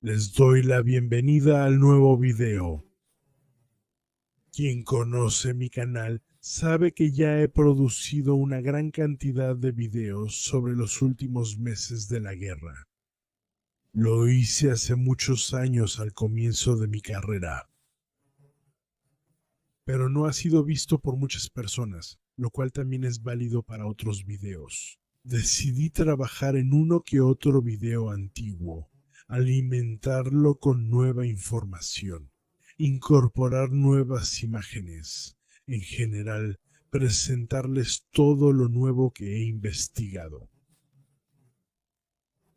Les doy la bienvenida al nuevo video. Quien conoce mi canal sabe que ya he producido una gran cantidad de videos sobre los últimos meses de la guerra. Lo hice hace muchos años al comienzo de mi carrera, pero no ha sido visto por muchas personas, lo cual también es válido para otros videos. Decidí trabajar en uno que otro video antiguo, alimentarlo con nueva información, incorporar nuevas imágenes, en general, presentarles todo lo nuevo que he investigado.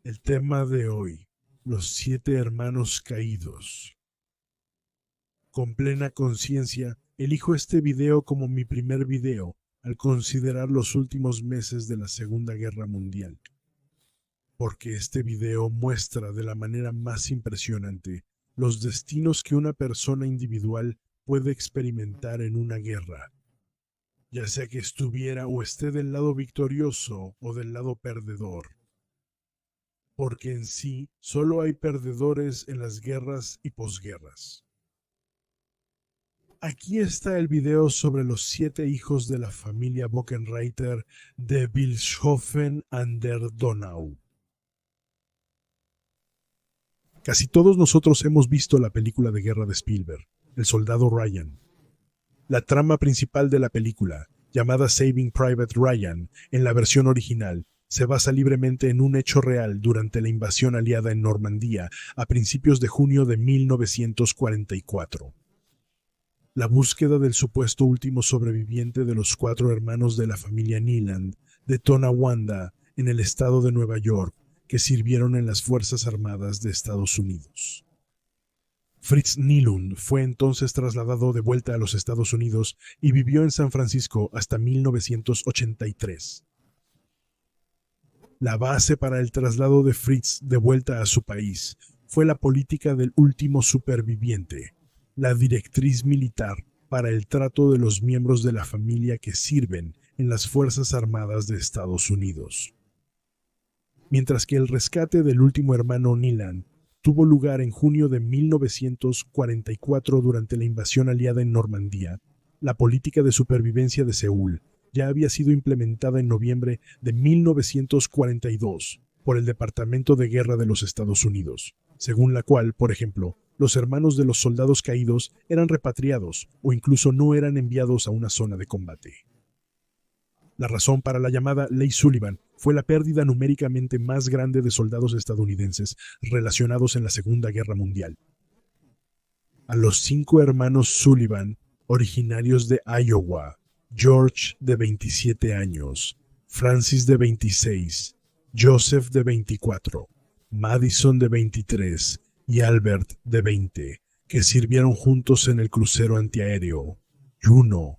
El tema de hoy, los 7 hermanos caídos. Con plena conciencia, elijo este video como mi primer video al considerar los últimos meses de la Segunda Guerra Mundial, porque este video muestra de la manera más impresionante los destinos que una persona individual puede experimentar en una guerra, ya sea que estuviera o esté del lado victorioso o del lado perdedor, porque en sí solo hay perdedores en las guerras y posguerras. Aquí está el video sobre los 7 hijos de la familia Bockenreiter de Bilshofen an der Donau. Casi todos nosotros hemos visto la película de guerra de Spielberg, El Soldado Ryan. La trama principal de la película, llamada Saving Private Ryan, en la versión original, se basa libremente en un hecho real durante la invasión aliada en Normandía a principios de junio de 1944. La búsqueda del supuesto último sobreviviente de los 4 hermanos de la familia Niland de Tonawanda, en el estado de Nueva York, que sirvieron en las Fuerzas Armadas de Estados Unidos. Fritz Nylund fue entonces trasladado de vuelta a los Estados Unidos y vivió en San Francisco hasta 1983. La base para el traslado de Fritz de vuelta a su país fue la política del último superviviente, la directriz militar para el trato de los miembros de la familia que sirven en las Fuerzas Armadas de Estados Unidos. Mientras que el rescate del último hermano Niland tuvo lugar en junio de 1944 durante la invasión aliada en Normandía, la política de supervivencia de Seúl ya había sido implementada en noviembre de 1942 por el Departamento de Guerra de los Estados Unidos, según la cual, por ejemplo, los hermanos de los soldados caídos eran repatriados o incluso no eran enviados a una zona de combate. La razón para la llamada Ley Sullivan fue la pérdida numéricamente más grande de soldados estadounidenses relacionados en la Segunda Guerra Mundial. A los 5 hermanos Sullivan, originarios de Iowa, George de 27 años, Francis de 26, Joseph de 24, Madison de 23 y Albert de 20, que sirvieron juntos en el crucero antiaéreo Juno,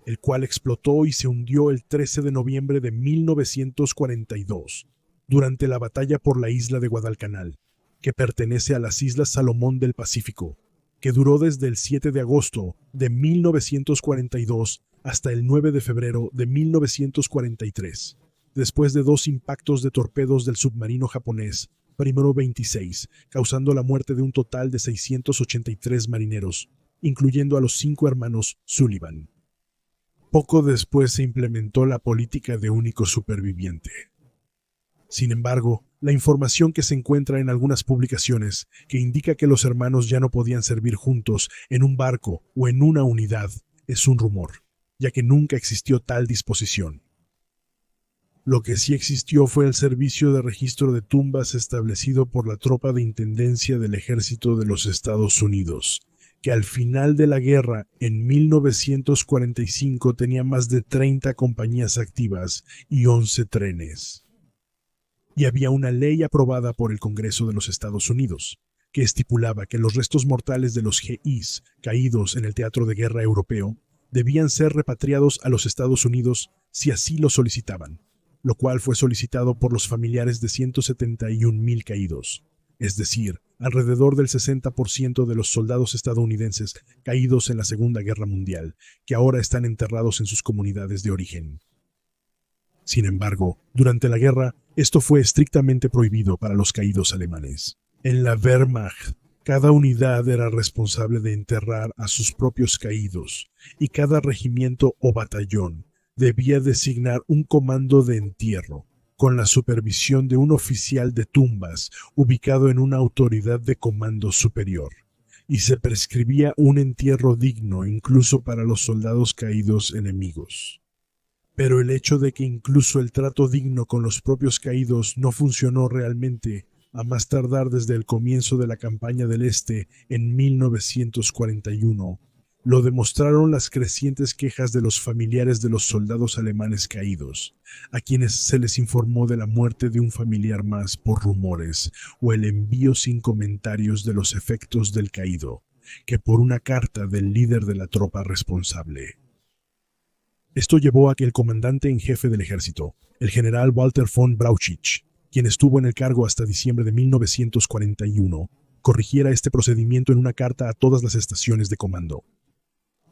el cual explotó y se hundió el 13 de noviembre de 1942 durante la batalla por la isla de Guadalcanal, que pertenece a las Islas Salomón del Pacífico, que duró desde el 7 de agosto de 1942 hasta el 9 de febrero de 1943, después de 2 impactos de torpedos del submarino japonés Primero 26, causando la muerte de un total de 683 marineros, incluyendo a los 5 hermanos Sullivan. Poco después se implementó la política de único superviviente. Sin embargo, la información que se encuentra en algunas publicaciones que indica que los hermanos ya no podían servir juntos en un barco o en una unidad es un rumor, ya que nunca existió tal disposición. Lo que sí existió fue el servicio de registro de tumbas establecido por la Tropa de Intendencia del Ejército de los Estados Unidos, que al final de la guerra, en 1945, tenía más de 30 compañías activas y 11 trenes. Y había una ley aprobada por el Congreso de los Estados Unidos, que estipulaba que los restos mortales de los GIs caídos en el teatro de guerra europeo debían ser repatriados a los Estados Unidos si así lo solicitaban, lo cual fue solicitado por los familiares de 171,000 caídos, es decir, alrededor del 60% de los soldados estadounidenses caídos en la Segunda Guerra Mundial, que ahora están enterrados en sus comunidades de origen. Sin embargo, durante la guerra, esto fue estrictamente prohibido para los caídos alemanes. En la Wehrmacht, cada unidad era responsable de enterrar a sus propios caídos, y cada regimiento o batallón debía designar un comando de entierro, con la supervisión de un oficial de tumbas ubicado en una autoridad de comando superior, y se prescribía un entierro digno incluso para los soldados caídos enemigos. Pero el hecho de que incluso el trato digno con los propios caídos no funcionó realmente a más tardar desde el comienzo de la campaña del Este en 1941, lo demostraron las crecientes quejas de los familiares de los soldados alemanes caídos, a quienes se les informó de la muerte de un familiar más por rumores o el envío sin comentarios de los efectos del caído, que por una carta del líder de la tropa responsable. Esto llevó a que el comandante en jefe del ejército, el general Walter von Brauchitsch, quien estuvo en el cargo hasta diciembre de 1941, corrigiera este procedimiento en una carta a todas las estaciones de comando.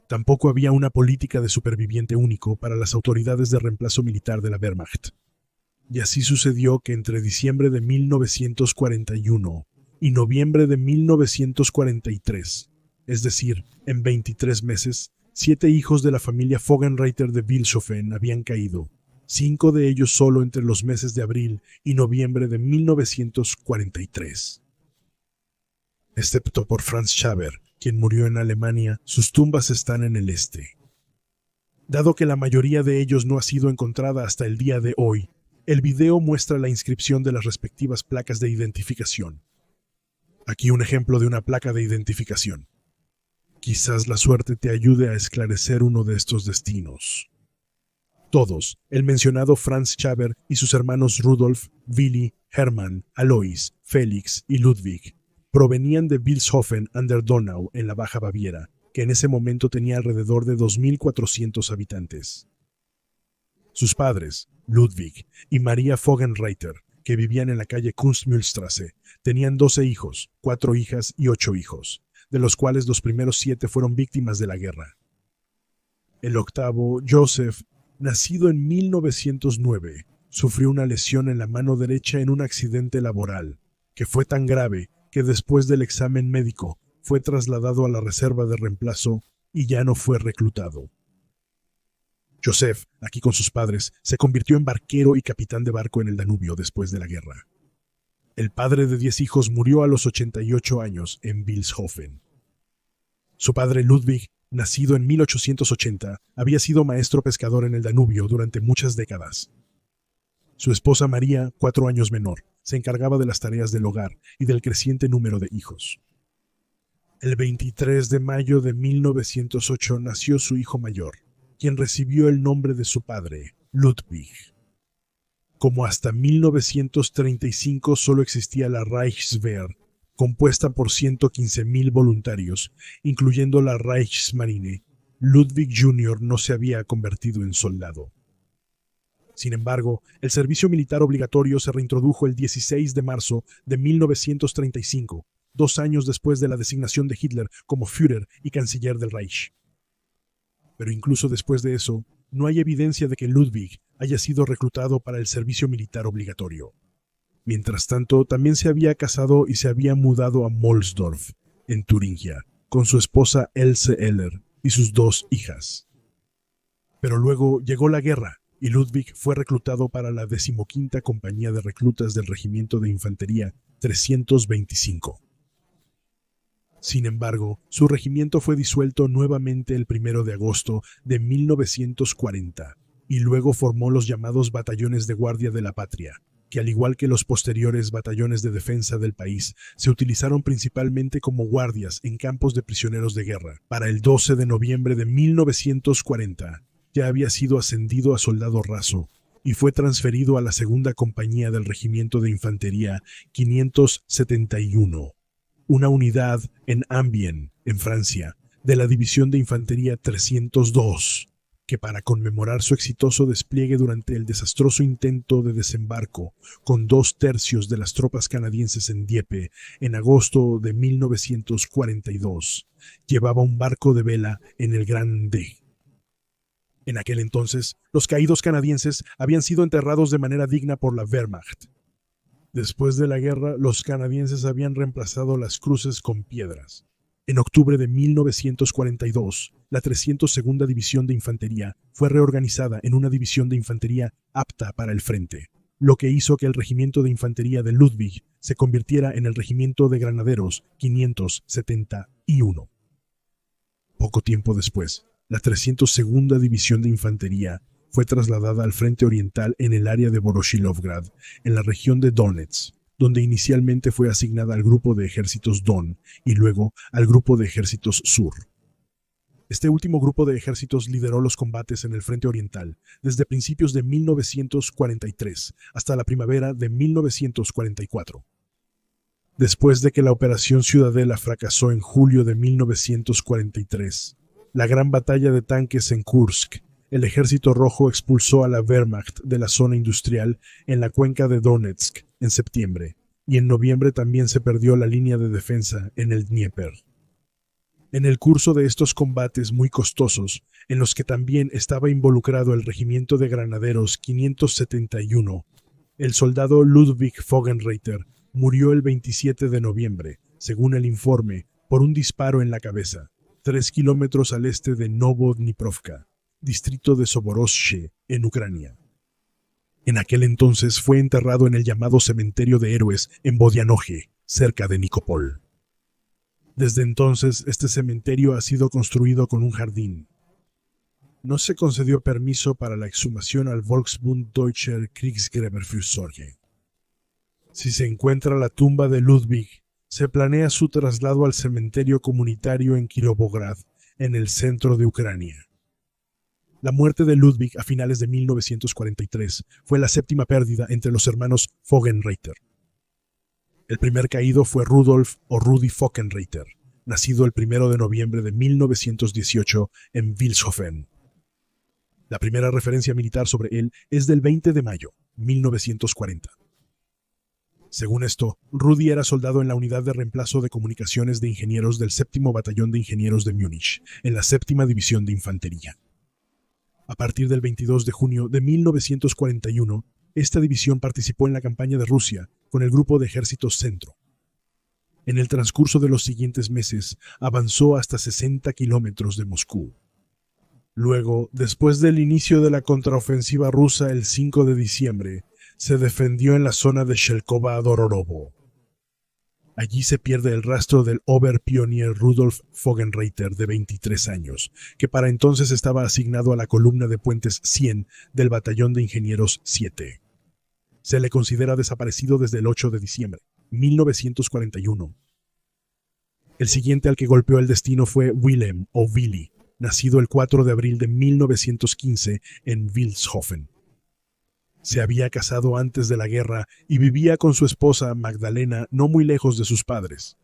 Tampoco había una política de superviviente único para las autoridades de reemplazo militar de la Wehrmacht. Y así sucedió que entre diciembre de 1941 y noviembre de 1943, es decir, en 23 meses, 7 hijos de la familia Vogelreiter de Wilshofen habían caído, 5 de ellos solo entre los meses de abril y noviembre de 1943. Excepto por Franz Schaber, quien murió en Alemania, sus tumbas están en el este. Dado que la mayoría de ellos no ha sido encontrada hasta el día de hoy, el video muestra la inscripción de las respectivas placas de identificación. Aquí un ejemplo de una placa de identificación. Quizás la suerte te ayude a esclarecer uno de estos destinos. Todos, el mencionado Franz Schaber y sus hermanos Rudolf, Willi, Hermann, Alois, Felix y Ludwig, provenían de Vilshofen an der Donau en la Baja Baviera, que en ese momento tenía alrededor de 2.400 habitantes. Sus padres, Ludwig y Maria Vogelreiter, que vivían en la calle Kunstmühlstraße, tenían 12 hijos, 4 hijas y 8 hijos, de los cuales los primeros 7 fueron víctimas de la guerra. El octavo, Joseph, nacido en 1909, sufrió una lesión en la mano derecha en un accidente laboral, que fue tan grave que después del examen médico fue trasladado a la reserva de reemplazo y ya no fue reclutado. Joseph, aquí con sus padres, se convirtió en barquero y capitán de barco en el Danubio después de la guerra. El padre de 10 hijos murió a los 88 años en Vilshofen. Su padre Ludwig, nacido en 1880, había sido maestro pescador en el Danubio durante muchas décadas. Su esposa María, 4 años menor, se encargaba de las tareas del hogar y del creciente número de hijos. El 23 de mayo de 1908 nació su hijo mayor, quien recibió el nombre de su padre, Ludwig. Como hasta 1935 solo existía la Reichswehr, compuesta por 115.000 voluntarios, incluyendo la Reichsmarine, Ludwig Jr. no se había convertido en soldado. Sin embargo, el servicio militar obligatorio se reintrodujo el 16 de marzo de 1935, 2 años después de la designación de Hitler como Führer y canciller del Reich. Pero incluso después de eso, no hay evidencia de que Ludwig haya sido reclutado para el servicio militar obligatorio. Mientras tanto, también se había casado y se había mudado a Molsdorf, en Turingia, con su esposa Else Eller y sus 2 hijas. Pero luego llegó la guerra, y Ludwig fue reclutado para la 15ª Compañía de Reclutas del Regimiento de Infantería 325. Sin embargo, su regimiento fue disuelto nuevamente el 1 de agosto de 1940, y luego formó los llamados Batallones de Guardia de la Patria, que al igual que los posteriores batallones de defensa del país, se utilizaron principalmente como guardias en campos de prisioneros de guerra. Para el 12 de noviembre de 1940, ya había sido ascendido a soldado raso y fue transferido a la 2ª Compañía del Regimiento de Infantería 571, una unidad en Amiens, en Francia, de la División de Infantería 302, que para conmemorar su exitoso despliegue durante el desastroso intento de desembarco con 2/3 de las tropas canadienses en Dieppe en agosto de 1942, llevaba un barco de vela en el Gran D. En aquel entonces, los caídos canadienses habían sido enterrados de manera digna por la Wehrmacht. Después de la guerra, los canadienses habían reemplazado las cruces con piedras. En octubre de 1942, la 302ª División de Infantería fue reorganizada en una división de infantería apta para el frente, lo que hizo que el Regimiento de Infantería de Ludwig se convirtiera en el Regimiento de Granaderos 571. Poco tiempo después, la 302ª División de Infantería fue trasladada al frente oriental en el área de Voroshilovgrad, en la región de Donetsk, donde inicialmente fue asignada al Grupo de Ejércitos Don y luego al Grupo de Ejércitos Sur. Este último grupo de ejércitos lideró los combates en el frente oriental desde principios de 1943 hasta la primavera de 1944. Después de que la Operación Ciudadela fracasó en julio de 1943, la gran batalla de tanques en Kursk, el Ejército Rojo expulsó a la Wehrmacht de la zona industrial en la cuenca de Donetsk en septiembre, y en noviembre también se perdió la línea de defensa en el Dnieper. En el curso de estos combates muy costosos, en los que también estaba involucrado el Regimiento de Granaderos 571, el soldado Ludwig Vogenreiter murió el 27 de noviembre, según el informe, por un disparo en la cabeza, 3 kilómetros al este de Novodniprovka, distrito de Zaporozhye, en Ucrania. En aquel entonces fue enterrado en el llamado Cementerio de Héroes en Bodianoje, cerca de Nikopol. Desde entonces, este cementerio ha sido construido con un jardín. No se concedió permiso para la exhumación al Volksbund Deutscher Kriegsgräberfürsorge. Si se encuentra la tumba de Ludwig, se planea su traslado al cementerio comunitario en Kirovograd, en el centro de Ucrania. La muerte de Ludwig a finales de 1943 fue la séptima pérdida entre los hermanos Vogenreiter. El primer caído fue Rudolf o Rudi Vogenreiter, nacido el 1 de noviembre de 1918 en Vilshofen. La primera referencia militar sobre él es del 20 de mayo, 1940. Según esto, Rudi era soldado en la unidad de reemplazo de comunicaciones de ingenieros del 7º Batallón de Ingenieros de Múnich, en la 7ª División de Infantería. A partir del 22 de junio de 1941, esta división participó en la campaña de Rusia con el Grupo de Ejércitos Centro. En el transcurso de los siguientes meses, avanzó hasta 60 kilómetros de Moscú. Luego, después del inicio de la contraofensiva rusa el 5 de diciembre, se defendió en la zona de Shelkova-Dororovo. Allí se pierde el rastro del Oberpionier Rudolf Vogenreiter, de 23 años, que para entonces estaba asignado a la columna de puentes 100 del Batallón de Ingenieros 7. Se le considera desaparecido desde el 8 de diciembre, 1941. El siguiente al que golpeó el destino fue Wilhelm o Willy, nacido el 4 de abril de 1915 en Vilshofen. Se había casado antes de la guerra y vivía con su esposa Magdalena no muy lejos de sus padres.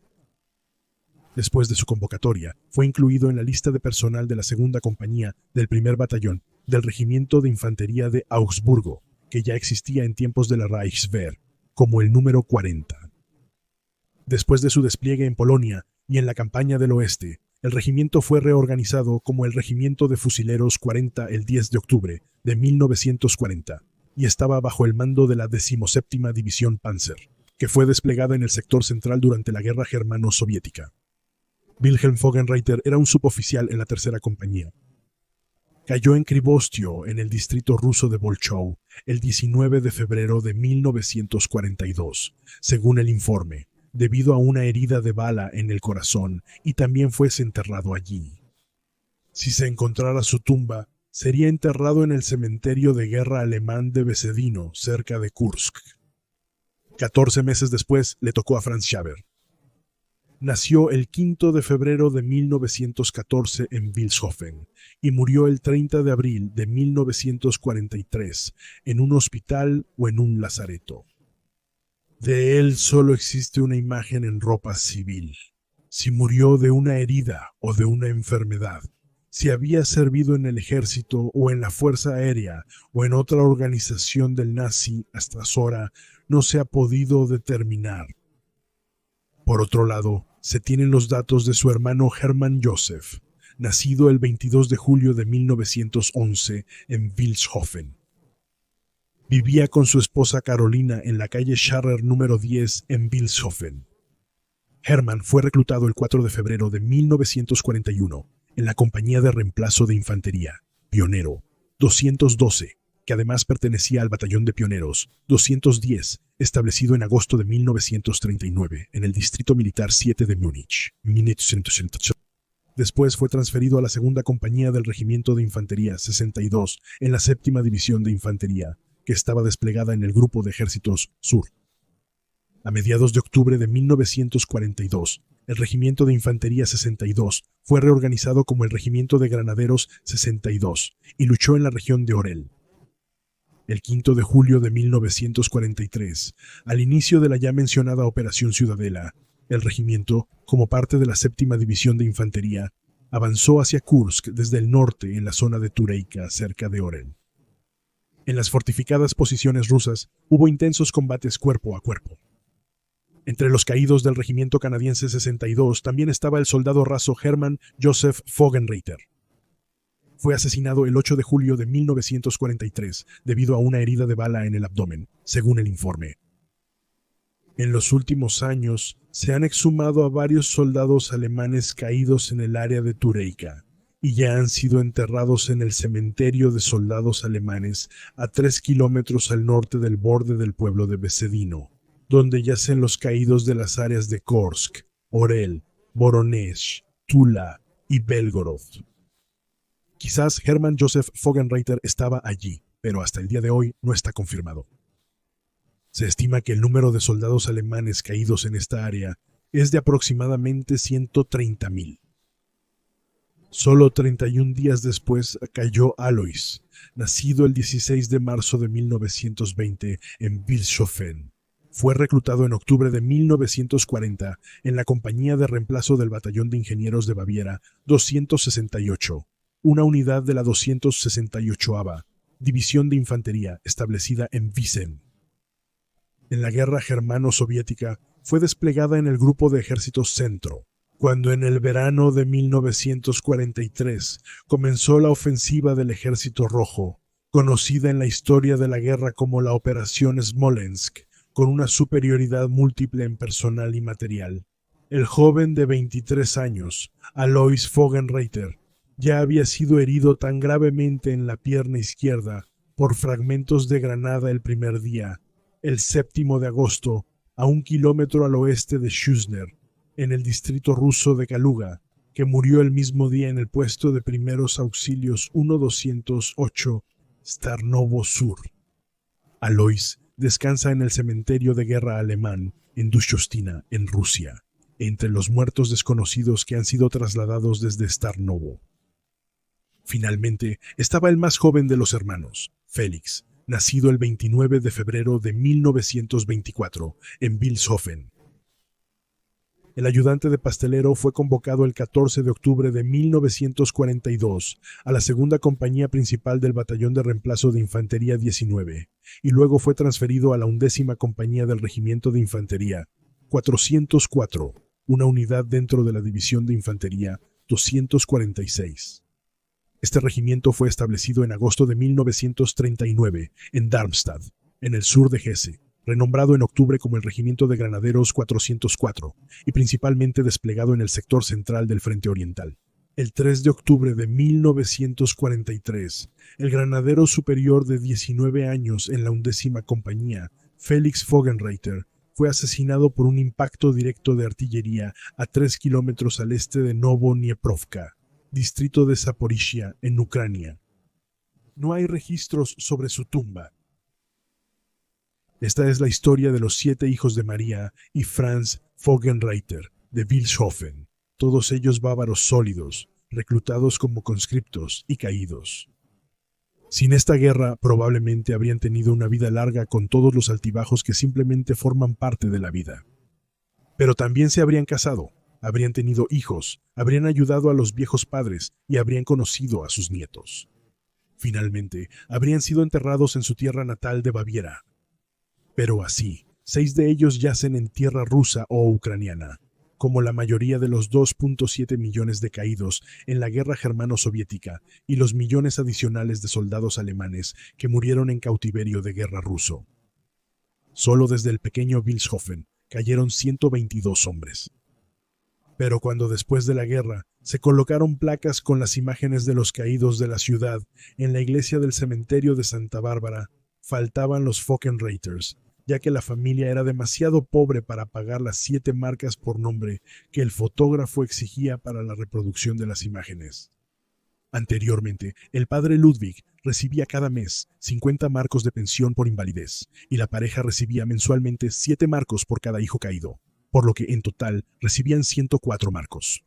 Después de su convocatoria, fue incluido en la lista de personal de la 2ª compañía del 1er batallón del Regimiento de Infantería de Augsburgo, que ya existía en tiempos de la Reichswehr, como el número 40. Después de su despliegue en Polonia y en la campaña del oeste, el regimiento fue reorganizado como el Regimiento de Fusileros 40 el 10 de octubre de 1940. Y estaba bajo el mando de la 17ª División Panzer, que fue desplegada en el sector central durante la Guerra Germano-Soviética. Wilhelm Vogenreiter era un suboficial en la 3ª compañía. Cayó en Krivostio, en el distrito ruso de Bolchov, el 19 de febrero de 1942, según el informe, debido a una herida de bala en el corazón, y también fue enterrado allí. Si se encontrara su tumba, sería enterrado en el cementerio de guerra alemán de Besedino, cerca de Kursk. 14 meses después le tocó a Franz Schaber. Nació el 5 de febrero de 1914 en Vilshofen y murió el 30 de abril de 1943 en un hospital o en un lazareto. De él solo existe una imagen en ropa civil. Si murió de una herida o de una enfermedad, si había servido en el ejército o en la Fuerza Aérea o en otra organización del nazi hasta ahora, no se ha podido determinar. Por otro lado, se tienen los datos de su hermano Hermann Joseph, nacido el 22 de julio de 1911 en Vilshofen. Vivía con su esposa Carolina en la calle Scharrer número 10 en Vilshofen. Hermann fue reclutado el 4 de febrero de 1941 en la compañía de reemplazo de infantería, Pionero 212, que además pertenecía al batallón de pioneros 210, establecido en agosto de 1939 en el Distrito Militar 7 de Múnich. Después fue transferido a la segunda compañía del Regimiento de Infantería 62 en la séptima división de infantería, que estaba desplegada en el Grupo de Ejércitos Sur. A mediados de octubre de 1942, el Regimiento de Infantería 62 fue reorganizado como el Regimiento de Granaderos 62 y luchó en la región de Orel. El 5 de julio de 1943, al inicio de la ya mencionada Operación Ciudadela, el regimiento, como parte de la séptima división de infantería, avanzó hacia Kursk desde el norte en la zona de Tureika, cerca de Orel. En las fortificadas posiciones rusas hubo intensos combates cuerpo a cuerpo. Entre los caídos del regimiento canadiense 62 también estaba el soldado raso Hermann Joseph Vogenreiter. Fue asesinado el 8 de julio de 1943 debido a una herida de bala en el abdomen, según el informe. En los últimos años se han exhumado a varios soldados alemanes caídos en el área de Tureika y ya han sido enterrados en el cementerio de soldados alemanes a 3 kilómetros al norte del borde del pueblo de Besedino, donde yacen los caídos de las áreas de Kursk, Orel, Voronezh, Tula y Belgorod. Quizás Hermann Joseph Vogenreiter estaba allí, pero hasta el día de hoy no está confirmado. Se estima que el número de soldados alemanes caídos en esta área es de aproximadamente 130.000. Solo 31 días después cayó Alois, nacido el 16 de marzo de 1920 en Vilshofen. Fue reclutado en octubre de 1940 en la compañía de reemplazo del Batallón de Ingenieros de Baviera 268, una unidad de la 268ª División de Infantería establecida en Wiesen. En la guerra germano-soviética fue desplegada en el Grupo de Ejércitos Centro, cuando en el verano de 1943 comenzó la ofensiva del Ejército Rojo, conocida en la historia de la guerra como la Operación Smolensk, con una superioridad múltiple en personal y material. El joven de 23 años, Alois Vogenreiter, ya había sido herido tan gravemente en la pierna izquierda por fragmentos de granada el primer día, el 7 de agosto, a 1 kilómetro al oeste de Shuzner, en el distrito ruso de Kaluga, que murió el mismo día en el puesto de primeros auxilios 1208, Starnovo Sur. Alois descansa en el cementerio de guerra alemán en Dushostina, en Rusia, entre los muertos desconocidos que han sido trasladados desde Starnovo. Finalmente, estaba el más joven de los hermanos, Félix, nacido el 29 de febrero de 1924 en Vilshofen. El ayudante de pastelero fue convocado el 14 de octubre de 1942 a la segunda compañía principal del Batallón de Reemplazo de Infantería 19 y luego fue transferido a la 11ª compañía del Regimiento de Infantería 404, una unidad dentro de la División de Infantería 246. Este regimiento fue establecido en agosto de 1939 en Darmstadt, en el sur de Hesse, renombrado en octubre como el Regimiento de Granaderos 404 y principalmente desplegado en el sector central del Frente Oriental. El 3 de octubre de 1943, el granadero superior de 19 años en la 11ª compañía, Felix Vogenreiter, fue asesinado por un impacto directo de artillería a 3 kilómetros al este de Novodnieprovka, distrito de Zaporizhia, en Ucrania. No hay registros sobre su tumba. Esta es la historia de los 7 hijos de María y Franz Vogenreiter de Vilshofen, todos ellos bávaros sólidos, reclutados como conscriptos y caídos. Sin esta guerra, probablemente habrían tenido una vida larga con todos los altibajos que simplemente forman parte de la vida. Pero también se habrían casado, habrían tenido hijos, habrían ayudado a los viejos padres y habrían conocido a sus nietos. Finalmente, habrían sido enterrados en su tierra natal de Baviera. Pero así, 6 de ellos yacen en tierra rusa o ucraniana. como la mayoría de los 2.7 millones de caídos en la guerra germano-soviética y los millones adicionales de soldados alemanes que murieron en cautiverio de guerra ruso. Solo desde el pequeño Vilshofen cayeron 122 hombres. Pero cuando después de la guerra se colocaron placas con las imágenes de los caídos de la ciudad en la iglesia del cementerio de Santa Bárbara, faltaban los Fockenreiters, ya que la familia era demasiado pobre para pagar las 7 marcas por nombre que el fotógrafo exigía para la reproducción de las imágenes. Anteriormente, el padre Ludwig recibía cada mes 50 marcos de pensión por invalidez, y la pareja recibía mensualmente 7 marcos por cada hijo caído, por lo que en total recibían 104 marcos.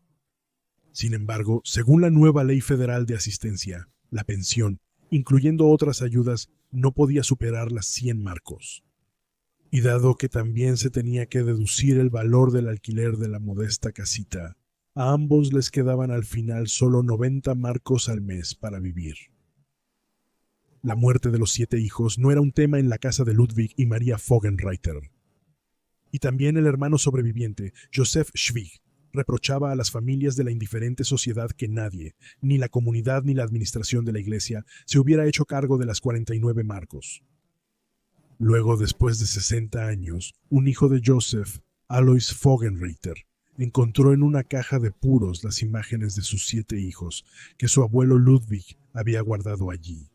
Sin embargo, según la nueva ley federal de asistencia, la pensión, incluyendo otras ayudas, no podía superar las 100 marcos. Y dado que también se tenía que deducir el valor del alquiler de la modesta casita, a ambos les quedaban al final solo 90 marcos al mes para vivir. La muerte de los 7 hijos no era un tema en la casa de Ludwig y Maria Fockenreiter. Y también el hermano sobreviviente, Josef Schwig, reprochaba a las familias de la indiferente sociedad que nadie, ni la comunidad ni la administración de la iglesia, se hubiera hecho cargo de las 49 marcos. Luego, después de 60 años, un hijo de Josef, Alois Fockenreiter, encontró en una caja de puros las imágenes de sus 7 hijos que su abuelo Ludwig había guardado allí.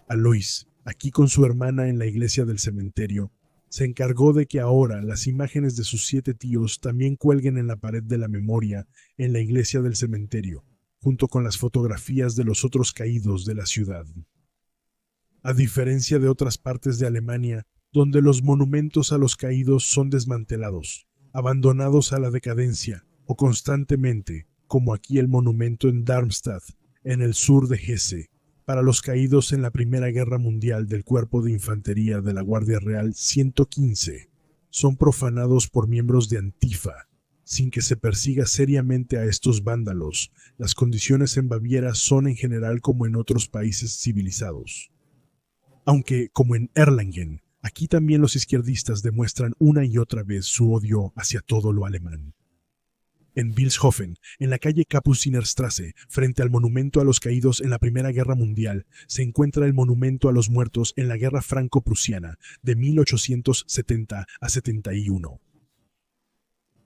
Alois, aquí con su hermana en la iglesia del cementerio, se encargó de que ahora las imágenes de sus 7 tíos también cuelguen en la pared de la memoria en la iglesia del cementerio, junto con las fotografías de los otros caídos de la ciudad. A diferencia de otras partes de Alemania, donde los monumentos a los caídos son desmantelados, abandonados a la decadencia o constantemente, como aquí el monumento en Darmstadt, en el sur de Hesse, para los caídos en la Primera Guerra Mundial del Cuerpo de Infantería de la Guardia Real 115, son profanados por miembros de Antifa. Sin que se persiga seriamente a estos vándalos, las condiciones en Baviera son en general como en otros países civilizados. Aunque, como en Erlangen, aquí también los izquierdistas demuestran una y otra vez su odio hacia todo lo alemán. En Vilshofen, en la calle Kapuzinerstraße, frente al monumento a los caídos en la Primera Guerra Mundial, se encuentra el monumento a los muertos en la Guerra Franco-Prusiana de 1870 a 71.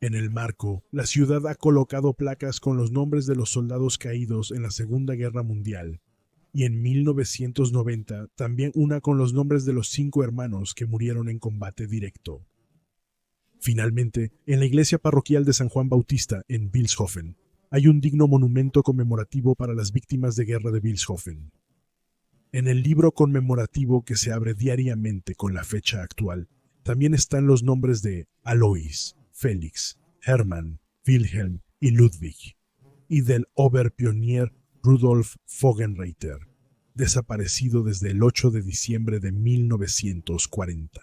En el marco, la ciudad ha colocado placas con los nombres de los soldados caídos en la Segunda Guerra Mundial, y en 1990 también una con los nombres de los 5 hermanos que murieron en combate directo. Finalmente, en la iglesia parroquial de San Juan Bautista, en Vilshofen, hay un digno monumento conmemorativo para las víctimas de guerra de Vilshofen. En el libro conmemorativo que se abre diariamente con la fecha actual, también están los nombres de Alois, Felix, Hermann, Wilhelm y Ludwig, y del Oberpionier Rudolf Fockenreiter, desaparecido desde el 8 de diciembre de 1940.